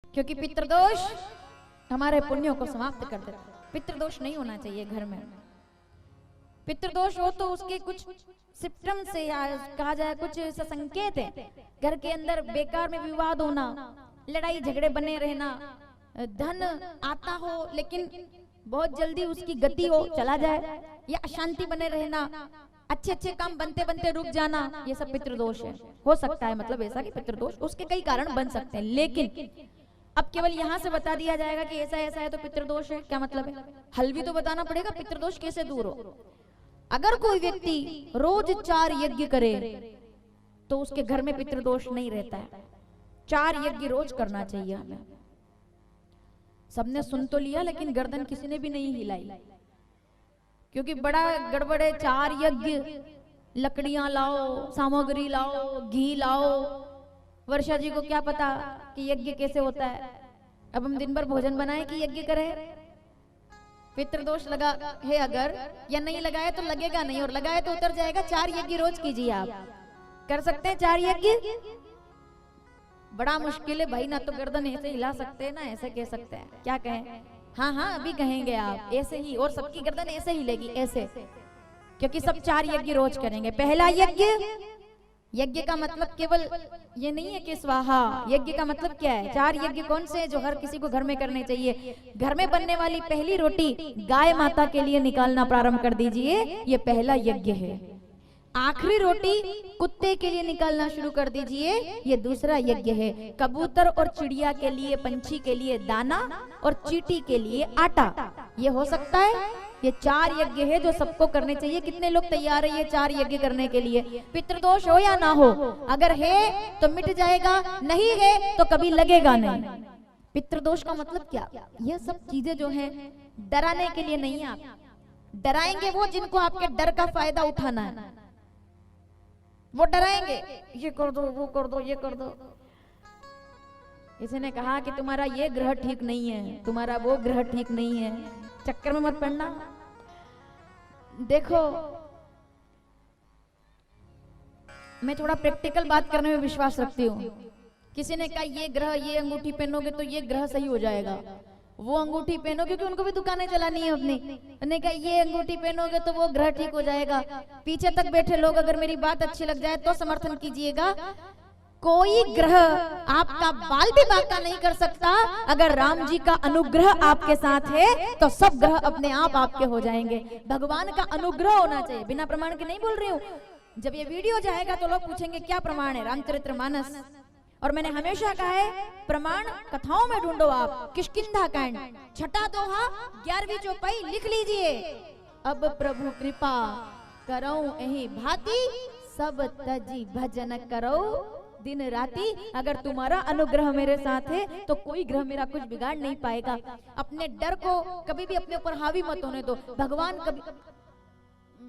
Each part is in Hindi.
क्योंकि पितृदोष हमारे पुण्यों को समाप्त कर देता है। पितृदोष नहीं होना चाहिए घर में। पितृदोष हो तो उसके कुछ सिम्पटम्स से या कहा जाए कुछ संकेत है। घर के अंदर बेकार में विवाद होना, लड़ाई झगड़े बने रहना, धन आता हो लेकिन बहुत जल्दी उसकी गति हो चला जाए, या अशांति बने रहना, अच्छे अच्छे काम बनते बनते रुक जाना, ये सब पितृदोष है। हो सकता है मतलब ऐसा कि पितृदोष उसके कई कारण बन सकते हैं, लेकिन अब केवल यहाँ से बता दिया जाएगा कि ऐसा ऐसा है तो पितृदोष है, क्या मतलब है? हल भी तो बताना पड़ेगा पितृदोष कैसे दूर हो। अगर कोई व्यक्ति रोज 4 यज्ञ करे तो उसके घर में पितृदोष नहीं रहता है। 4 यज्ञ रोज करना चाहिए हमें। सबने सुन तो लिया लेकिन गर्दन किसी ने भी नहीं हिलाई, क्योंकि बड़ा गड़बड़ है। 4 यज्ञ, लकड़ियां लाओ, सामग्री लाओ, घी लाओ। वर्षा जी को क्या पता कि यज्ञ कैसे होता है। अब हम दिन भर भोजन बनाए कि यज्ञ करें? पितृदोष लगा है अगर, या नहीं लगाए तो लगेगा नहीं, और लगाए तो उतर जाएगा। 4 यज्ञ रोज कीजिए। आप कर सकते हैं 4 यज्ञ? बड़ा मुश्किल है भाई, ना तो गर्दन ऐसे हिला सकते हैं ना ऐसे कह सकते हैं। क्या कहें? हाँ हाँ अभी कहेंगे आप ऐसे ही, और सबकी गर्दन ऐसे हिलेगी ऐसे, क्योंकि सब 4 यज्ञ रोज करेंगे। पहला यज्ञ, यज्ञ का मतलब केवल ये नहीं है कि स्वाहा। यज्ञ का मतलब क्या है? 4 यज्ञ कौन से हैं जो हर किसी को घर में करने चाहिए? घर में बनने वाली पहली रोटी गाय माता के लिए निकालना प्रारंभ कर दीजिए, ये पहला यज्ञ है। आखिरी रोटी कुत्ते के लिए निकालना शुरू कर दीजिए, ये दूसरा यज्ञ है। कबूतर और चिड़िया के लिए, पंछी के लिए दाना, और चींटी के लिए आटा। ये हो सकता है? ये 4 यज्ञ है जो सबको करने चाहिए। कितने लोग तैयार है ये 4 यज्ञ करने के लिए? पितृदोष हो या ना हो, अगर है तो मिट जाएगा, नहीं है तो कभी लगेगा नहीं। पितृदोष का मतलब क्या? ये सब चीजें जो हैं डराने के लिए नहीं है। आप डराएंगे वो जिनको आपके डर का फायदा उठाना है, वो डराएंगे, ये कर दो, वो कर दो, ये कर दो। किसी ने कहा कि तुम्हारा ये ग्रह ठीक नहीं है, तुम्हारा वो ग्रह ठीक नहीं है, चक्कर में मत पड़ना। देखो, मैं थोड़ा प्रैक्टिकल बात करने में विश्वास रखती हूँ। किसी ने कहा ये ग्रह, ये अंगूठी पहनोगे तो ये ग्रह सही हो जाएगा, वो अंगूठी पहनो, क्योंकि उनको भी दुकानें चलानी है अपनी। उन्होंने कहा ये अंगूठी पहनोगे तो वो ग्रह ठीक हो जाएगा। पीछे तक बैठे लोग अगर मेरी बात अच्छी लग जाए तो समर्थन कीजिएगा। कोई ग्रह आपका बाल भी बांका नहीं कर सकता। अगर राम जी का अनुग्रह आपके साथ है तो सब ग्रह अपने आप आपके हो जाएंगे। भगवान का अनुग्रह होना चाहिए, बिना प्रमाण के नहीं बोल रही हूँ। जब ये वीडियो जाएगा तो लोग पूछेंगे क्या प्रमाण है? रामचरितमानस। और मैंने हमेशा कहा है प्रमाण कथाओं में ढूंढो आप। किष्किंधा कांड 6ठा दोहा 11वीं चौपाई लिख लीजिए। अब प्रभु कृपा करो एही भांति, सब तजी भजन करो दिन राती। अगर तुम्हारा अनुग्रह मेरे साथ है तो कोई ग्रह मेरा कुछ बिगाड़ नहीं पाएगा। अपने डर को कभी भी अपने ऊपर हावी मत होने दो। भगवान कभी,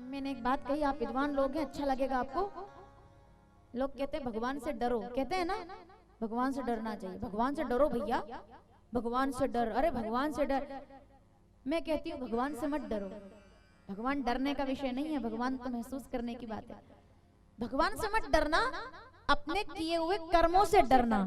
मैंने एक बात कही, आप विद्वान लोग हैं, अच्छा लगेगा आपको। लोग कहते हैं भगवान से डरो, कहते हैं ना भगवान से डरना चाहिए। भगवान से डरो भैया, भगवान से डर, अरे भगवान से डर। मैं कहती हूँ भगवान से मत डरो। भगवान डरने का विषय नहीं है, भगवान तो महसूस करने की बात है। भगवान से मत डरना, अपने किए हुए कर्मों से डरना,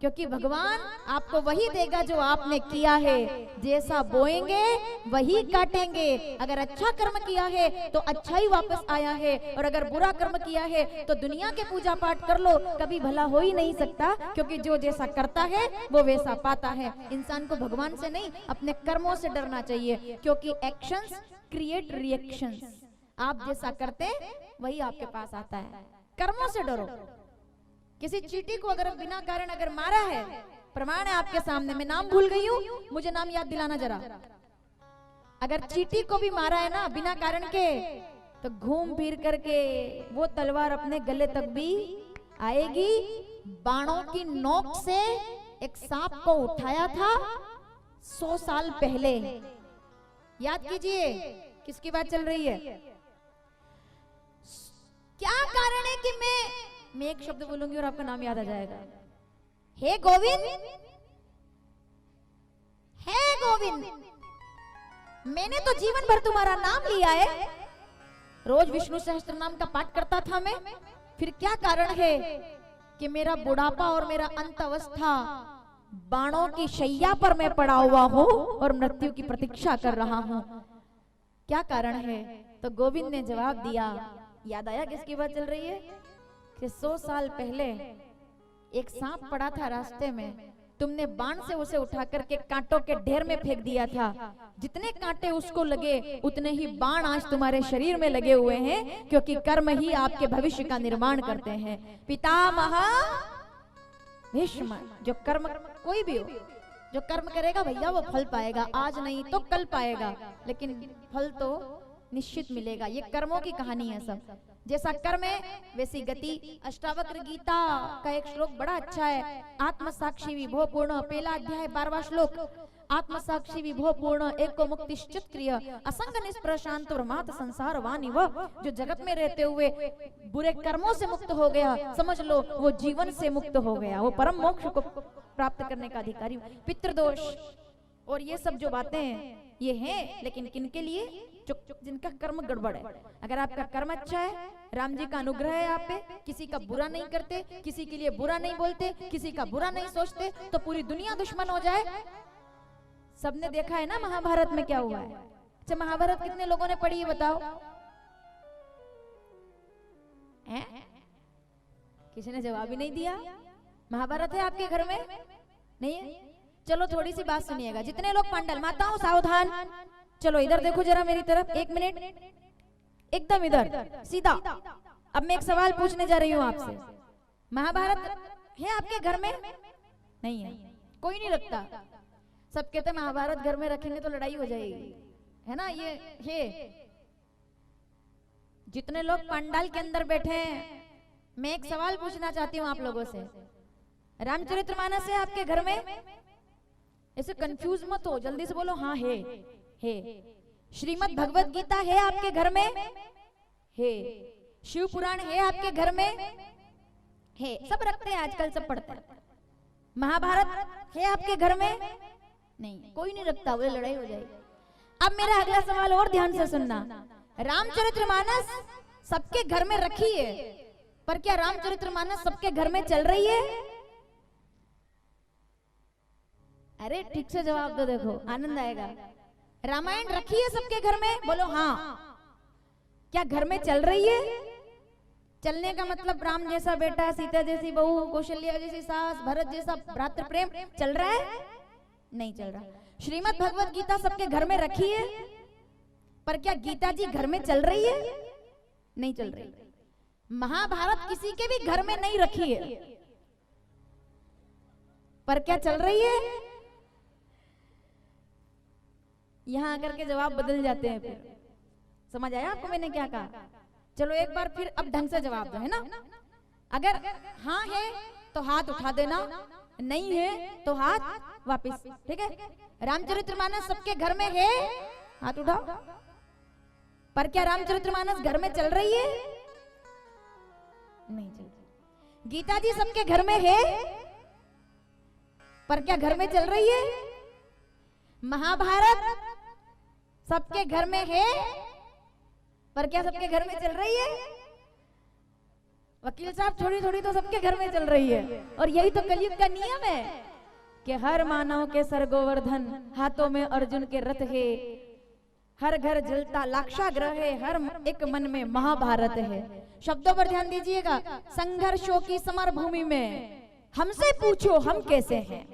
क्योंकि भगवान आपको वही देगा जो आपने किया है। जैसा बोएंगे वही काटेंगे। अगर अच्छा कर्म किया है तो अच्छा ही वापस आया है, और अगर बुरा कर्म किया है तो दुनिया के पूजा पाठ कर लो, कभी भला हो ही नहीं सकता। क्योंकि जो जैसा करता है वो वैसा पाता है। इंसान को भगवान से नहीं अपने कर्मों से डरना चाहिए, क्योंकि एक्शंस क्रिएट रिएक्शंस। आप जैसा करते वही आपके पास आता है। कर्मों से डरो। किसी चींटी को अगर बिना कारण अगर मारा है, प्रमाण है आपके सामने, मैं नाम भूल गई हूँ, मुझे नाम याद दिलाना जरा। अगर चींटी को भी मारा है ना बिना कारण के, तो घूम फिर करके वो तलवार अपने गले तक भी आएगी। बाणों की नोक से एक सांप को उठाया था 100 साल पहले। याद कीजिए किसकी बात चल रही है। क्या कारण है कि मैं एक शब्द बोलूंगी और आपका नाम याद आ जाएगा। हे गोविंद, हे गोविंद, मैंने तो जीवन भर तुम्हारा नाम लिया है, रोज विष्णु सहस्त्र नाम का पाठ करता था मैं। फिर क्या कारण है कि मेरा बुढ़ापा और मेरा अंत अवस्था बाणों की शैया पर मैं पड़ा हुआ हूँ और मृत्यु की प्रतीक्षा कर रहा हूँ, क्या कारण है? तो गोविंद ने जवाब दिया, याद आया किसकी बात चल रही है? कि 100 साल पहले एक सांप पड़ा था रास्ते में, तुमने बाण से उसे उठा करके कांटों के ढेर में फेंक दिया था। जितने कांटे उसको लगे उतने ही बाण आज तुम्हारे शरीर में लगे हुए हैं, क्योंकि कर्म ही आपके भविष्य का निर्माण करते हैं। पितामह भीष्म, जो कर्म कोई भी हो, जो कर्म करेगा भैया वो फल पाएगा, आज नहीं तो कल पाएगा, लेकिन फल तो निश्चित मिलेगा। ये कर्मों की कहानी है सब, जैसा कर्म है वैसी गति। अष्टावक्र गीता का एक श्लोक बड़ा अच्छा है, आत्मसाक्षी विभो पूर्ण, पहला अध्याय 12वां श्लोक। आत्मसाक्षी विभो पूर्ण एको मुक्तिश्चित क्रिय असंग निष्प्रशांत ब्रह्मात संसार वाणी। वह जो जगत में रहते हुए बुरे कर्मों से मुक्त हो गया, समझ लो वो जीवन से मुक्त हो गया, वो परम मोक्ष को प्राप्त करने का अधिकारी। पितृदोष और ये सब जो बातें हैं ये हैं, लेकिन किनके लिए? जिनका कर्म गड़बड़ है। अगर आपका कर्म अच्छा है, राम जी का अनुग्रह है आप पे, किसी का बुरा नहीं करते, किसी के लिए बुरा नहीं बोलते, किसी का बुरा नहीं सोचते, तो पूरी दुनिया दुश्मन हो जाए। सबने देखा है ना महाभारत में क्या हुआ है। अच्छा, महाभारत कितने लोगों ने पढ़ी है बताओ? किसी ने जवाब ही नहीं दिया। महाभारत है आपके घर में? नहीं है? चलो थोड़ी सी बात सुनिएगा। जितने लोग पांडल, माताओं सावधान, चलो इधर देखो जरा मेरी तरफ, 1 मिनट, एकदम इधर सीधा। अब मैं एक सवाल पूछने जा रही हूँ आपसे। महाभारत है आपके घर में? नहीं है, कोई नहीं रखता। सब कहते हैं महाभारत घर में रखेंगे तो लड़ाई हो जाएगी, है ना? ये है। जितने लोग पंडाल के अंदर बैठे हैं, मैं एक सवाल पूछना चाहती हूँ आप लोगों से। रामचरितमानस है आपके घर में? ऐसे कंफ्यूज मत हो, जल्दी से बोलो हाँ है। श्रीमद् भगवत गीता है आपके घर में? है। शिव पुराण है आपके घर में? है। सब रखते हैं आजकल, सब पढ़ते हैं। महाभारत है आपके घर में? नहीं, कोई नहीं रखता, बोले लड़ाई हो जाएगी। अब मेरा अगला सवाल और ध्यान से सुनना। रामचरितमानस सबके घर में रखी है, पर क्या रामचरितमानस सबके घर में चल रही है? अरे ठीक से जवाब दो, देखो आनंद आएगा। रामायण रखी है सबके घर में? बोलो हाँ। क्या घर में चल रही है? चलने का मतलब राम जैसा बेटा, सीता जैसी बहू, कौशल्या जैसी सास, भरत जैसा भ्रातृ प्रेम चल रहा है? नहीं चल रहा। श्रीमद् भगवत गीता सबके घर में रखी है, पर क्या गीता जी घर में चल रही है? नहीं चल रही। महाभारत किसी के भी घर में नहीं रखी है, पर क्या चल रही है? यहां आकर के जवाब बदल जाते हैं। फिर समझ आया आपको मैंने क्या कहा? चलो एक बार फिर अब ढंग से जवाब दो, है ना? अगर हाँ है तो हाथ उठा देना, नहीं है तो हाथ वापस, ठीक है? रामचरितमानस सबके घर में है, हाथ उठाओ। पर क्या रामचरितमानस घर में चल रही है? नहीं चल रही। गीता जी सबके घर में है, पर क्या घर में चल रही है? महाभारत सबके घर में है, पर क्या सबके घर में चल रही है? वकील साहब थोड़ी थोड़ी तो सबके घर में चल रही है। और यही तो कलयुग का नियम है कि हर मानव के सर गोवर्धन, हाथों में अर्जुन के रथ है, हर घर जलता लाक्षाग्रह है, हर एक मन में महाभारत है। शब्दों पर ध्यान दीजिएगा। संघर्षों की समर भूमि में हमसे पूछो हम कैसे हैं,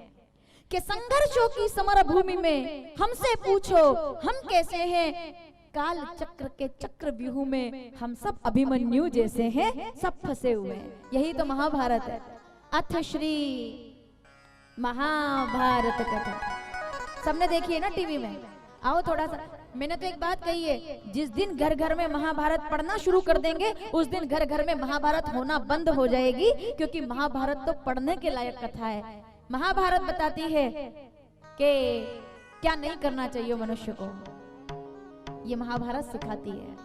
कि संघर्षों की समर भूमि में हमसे पूछो हम कैसे हैं। काल चक्र के चक्र व्यूह में हम सब अभिमन्यु जैसे हैं, सब फंसे हुए हैं। यही तो महाभारत है। अथ श्री महाभारत कथा सबने देखी है ना टीवी में? आओ थोड़ा सा, मैंने तो एक बात कही है, जिस दिन घर घर में महाभारत पढ़ना शुरू कर देंगे उस दिन घर घर में महाभारत होना बंद हो जाएगी, क्योंकि महाभारत तो पढ़ने के लायक कथा है। महाभारत बताती है कि क्या नहीं करना चाहिए मनुष्य को, ये महाभारत सिखाती है।